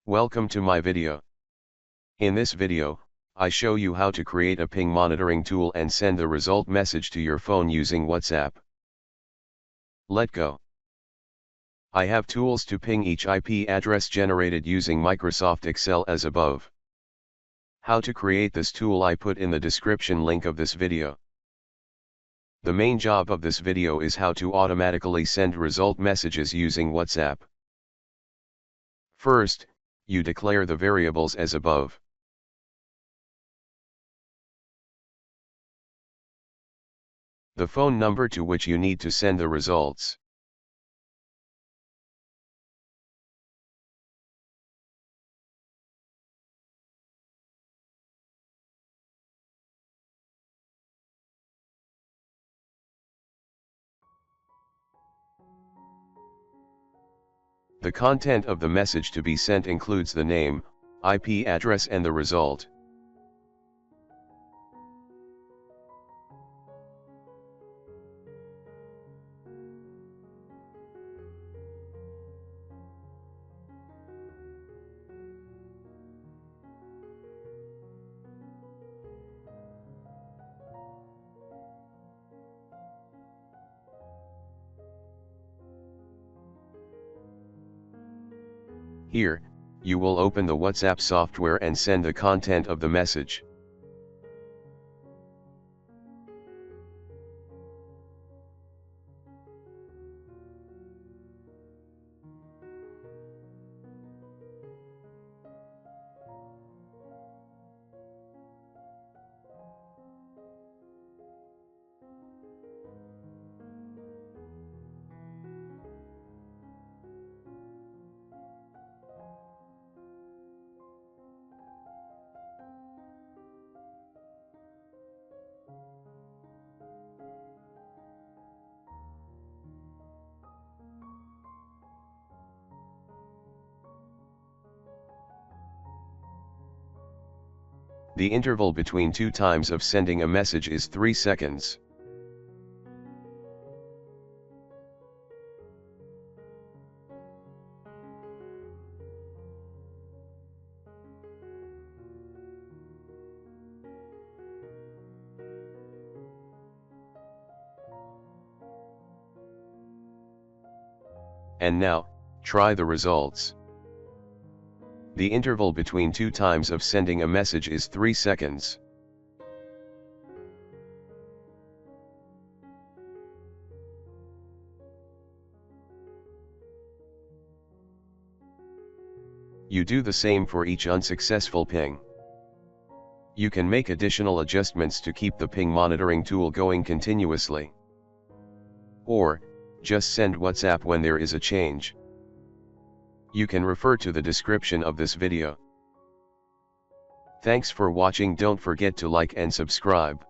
Welcome to my video. In this video, I show you how to create a ping monitoring tool and send the result message to your phone using WhatsApp. Let's go. I have tools to ping each IP address generated using Microsoft Excel as above. How to create this tool I put in the description link of this video. The main job of this video is how to automatically send result messages using WhatsApp. First, you declare the variables as above. The phone number to which you need to send the results. The content of the message to be sent includes the name, IP address and the result. Here, you will open the WhatsApp software and send the content of the message. The interval between two times of sending a message is 3 seconds. And now, try the results. The interval between two times of sending a message is 3 seconds. You do the same for each unsuccessful ping. You can make additional adjustments to keep the ping monitoring tool going continuously. Or, just send WhatsApp when there is a change. You can refer to the description of this video. Thanks for watching. Don't forget to like and subscribe.